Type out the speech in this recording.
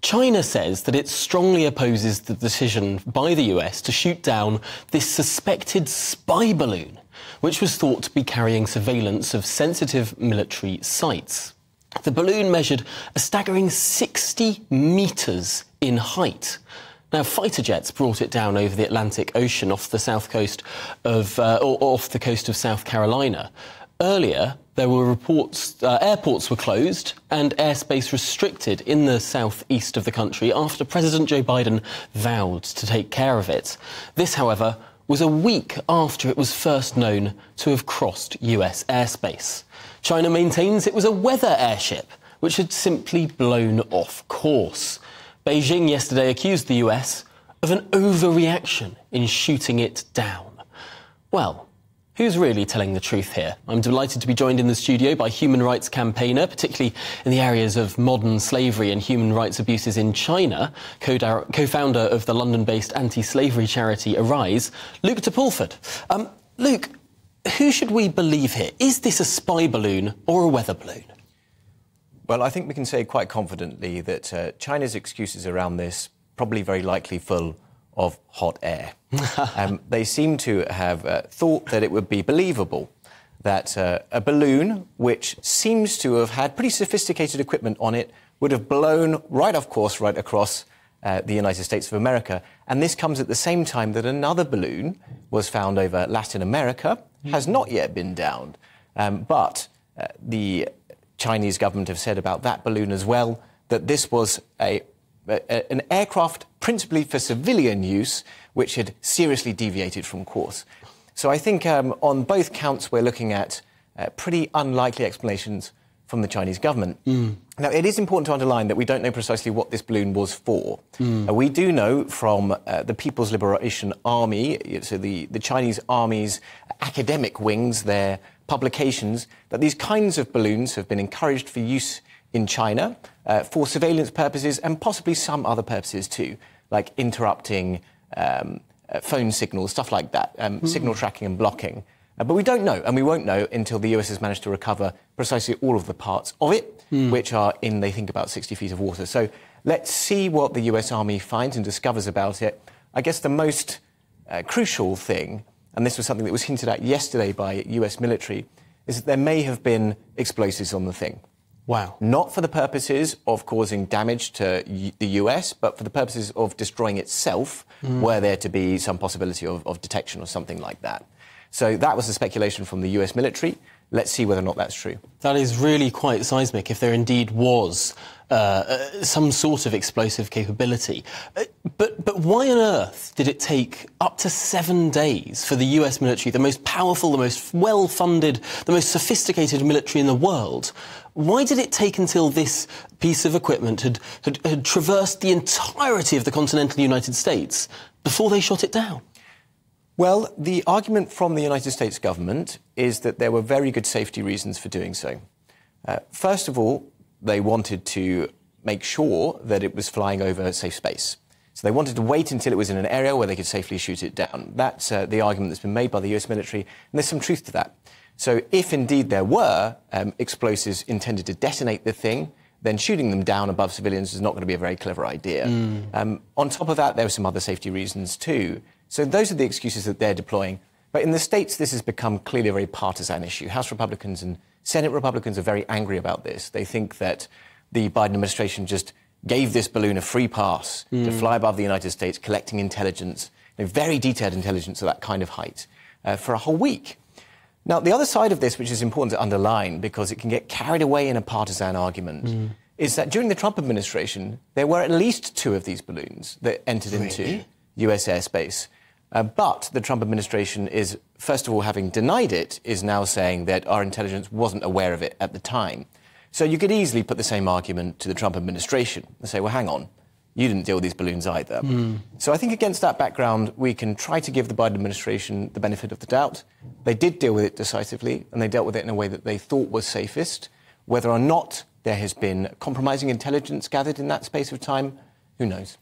China says that it strongly opposes the decision by the US to shoot down this suspected spy balloon, which was thought to be carrying surveillance of sensitive military sites. The balloon measured a staggering 60 metres in height. Now, fighter jets brought it down over the Atlantic Ocean off the coast of South Carolina. Earlier, there were reports airports were closed and airspace restricted in the southeast of the country after President Joe Biden vowed to take care of it. This, however, was a week after it was first known to have crossed US airspace. China maintains it was a weather airship, which had simply blown off course. Beijing yesterday accused the US of an overreaction in shooting it down. Well, who's really telling the truth here? I'm delighted to be joined in the studio by human rights campaigner, particularly in the areas of modern slavery and human rights abuses in China, co-founder of the London-based anti-slavery charity Arise, Luke de Pulford. Luke, who should we believe here? Is this a spy balloon or a weather balloon? Well, I think we can say quite confidently that China's excuses around this probably very likely full of hot air. They seem to have thought that it would be believable that a balloon, which seems to have had pretty sophisticated equipment on it, would have blown right off course right across the United States of America. And this comes at the same time that another balloon was found over Latin America, has not yet been downed. But the Chinese government have said about that balloon as well that this was an aircraft principally for civilian use, which had seriously deviated from course. So I think on both counts we're looking at pretty unlikely explanations from the Chinese government. Now, it is important to underline that we don't know precisely what this balloon was for. We do know from the People's Liberation Army, so the Chinese Army's academic wings, their publications, that these kinds of balloons have been encouraged for use in China for surveillance purposes and possibly some other purposes too, like interrupting phone signals, stuff like that, signal tracking and blocking. But we don't know, and we won't know until the US has managed to recover precisely all of the parts of it, which are in, they think, about 60 feet of water. So let's see what the US Army finds and discovers about it. I guess the most crucial thing, and this was something that was hinted at yesterday by US military, is that there may have been explosives on the thing. Wow. Not for the purposes of causing damage to the US, but for the purposes of destroying itself, were there to be some possibility of detection or something like that. So that was the speculation from the US military. Let's see whether or not that's true. That is really quite seismic if there indeed was some sort of explosive capability. But why on earth did it take up to 7 days for the US military, the most powerful, the most well-funded, the most sophisticated military in the world, why did it take until this piece of equipment had traversed the entirety of the continental United States before they shot it down? Well, the argument from the United States government is that there were very good safety reasons for doing so. First of all, they wanted to make sure that it was flying over safe space. So they wanted to wait until it was in an area where they could safely shoot it down. That's the argument that's been made by the US military, and there's some truth to that. So if indeed there were explosives intended to detonate the thing, then shooting them down above civilians is not going to be a very clever idea. On top of that, there were some other safety reasons too. So those are the excuses that they're deploying. But in the States, this has become clearly a very partisan issue. House Republicans and Senate Republicans are very angry about this. They think that the Biden administration just gave this balloon a free pass to fly above the United States, collecting intelligence, very detailed intelligence of that kind of height, for a whole week. Now, the other side of this, which is important to underline because it can get carried away in a partisan argument, is that during the Trump administration, there were at least 2 of these balloons that entered into US airspace. But the Trump administration is, first of all, having denied it, is now saying that our intelligence wasn't aware of it at the time. So you could easily put the same argument to the Trump administration and say, well, hang on, you didn't deal with these balloons either. So I think against that background, we can try to give the Biden administration the benefit of the doubt. They did deal with it decisively, and they dealt with it in a way that they thought was safest. Whether or not there has been compromising intelligence gathered in that space of time, who knows?